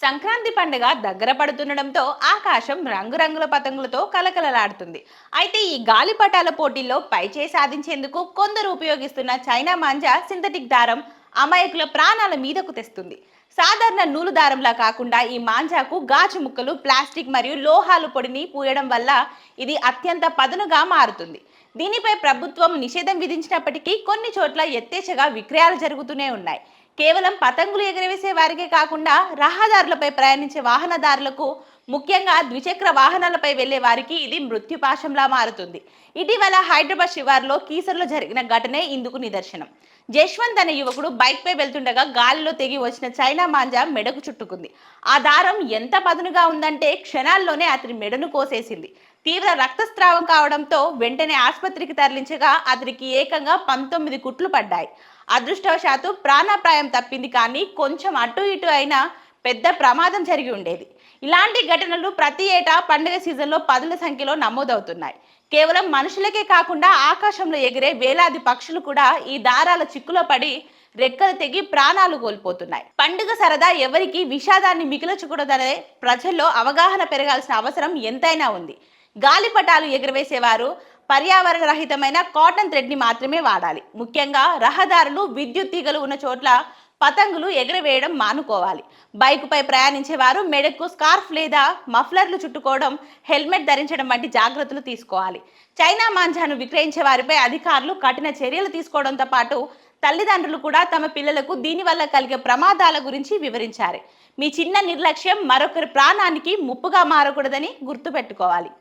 సంక్రాంతి పండుగ దగ్గర పడుతుండడంతో ఆకాశం రంగురంగుల పతంగులతో కలకలలాడుతుంది. అయితే ఈ గాలిపటాల పోటీల్లో పైచేయి సాధించేందుకు కొందరు ఉపయోగిస్తున్న చైనా మాంజా సింథటిక్ దారం అమాయకుల ప్రాణాల మీదకు తెస్తుంది. సాధారణ నూలు దారంలా కాకుండా ఈ మాంజాకు గాజు ముక్కలు, ప్లాస్టిక్ మరియు లోహాలు పొడిని పూయడం వల్ల ఇది అత్యంత పదునుగా మారుతుంది. దీనిపై ప్రభుత్వం నిషేధం విధించినప్పటికీ కొన్ని చోట్ల యథేచ్ఛగా విక్రయాలు జరుగుతూనే ఉన్నాయి. కేవలం పతంగులు ఎగరవేసే వారికే కాకుండా రహదారులపై ప్రయాణించే వాహనదారులకు, ముఖ్యంగా ద్విచక్ర వాహనాలపై వెళ్లే వారికి ఇది మృత్యుపాశంలా మారుతుంది. ఇటీవల హైదరాబాద్ శివార్లో కీసర్లో జరిగిన ఘటనే ఇందుకు నిదర్శనం. జశ్వంత్ అనే యువకుడు బైక్ పై వెళ్తుండగా గాలిలో తెగి వచ్చిన చైనా మాంజా మెడకు చుట్టుకుంది. ఆ దారం ఎంత పదునుగా ఉందంటే క్షణాల్లోనే అతని మెడను కోసేసింది. తీవ్ర రక్తస్రావం కావడంతో వెంటనే ఆసుపత్రికి తరలించగా అతనికి ఏకంగా 19 కుట్లు పడ్డాయి. అదృష్టవశాత్తు ప్రాణాపాయం తప్పింది, కానీ కొంచెం అటు ఇటు అయినా పెద్ద ప్రమాదం జరిగి ఉండేది. ఇలాంటి ఘటనలు ప్రతి ఏటా పండుగ సీజన్లో పదుల సంఖ్యలో నమోదవుతున్నాయి. కేవలం మనుషులకే కాకుండా ఆకాశంలో ఎగిరే వేలాది పక్షులు కూడా ఈ దారాల చిక్కులో పడి రెక్కలు తెగి ప్రాణాలు కోల్పోతున్నాయి. పండుగ సరదా ఎవరికి విషాదాన్ని మిగిల్చకూడదనే ప్రజల్లో అవగాహన పెరగాల్సిన అవసరం ఎంతైనా ఉంది. గాలిపటాలు ఎగురవేసేవారు పర్యావరణ రహితమైన కాటన్ థ్రెడ్ ని మాత్రమే వాడాలి. ముఖ్యంగా రహదారులు, విద్యుత్ తీగలు ఉన్న చోట్ల పతంగులు ఎగరవేయడం మానుకోవాలి. బైకుపై ప్రయాణించే వారు మెడకు స్కార్ఫ్ లేదా మఫ్లర్లు చుట్టుకోవడం, హెల్మెట్ ధరించడం వంటి జాగ్రత్తలు తీసుకోవాలి. చైనా మాంజాను విక్రయించే వారిపై అధికారులు కఠిన చర్యలు తీసుకోవడంతో పాటు తల్లిదండ్రులు కూడా తమ పిల్లలకు దీనివల్ల కలిగే ప్రమాదాల గురించి వివరించారు. మీ చిన్న నిర్లక్ష్యం మరొకరి ప్రాణానికి ముప్పుగా మారకూడదని గుర్తుపెట్టుకోవాలి.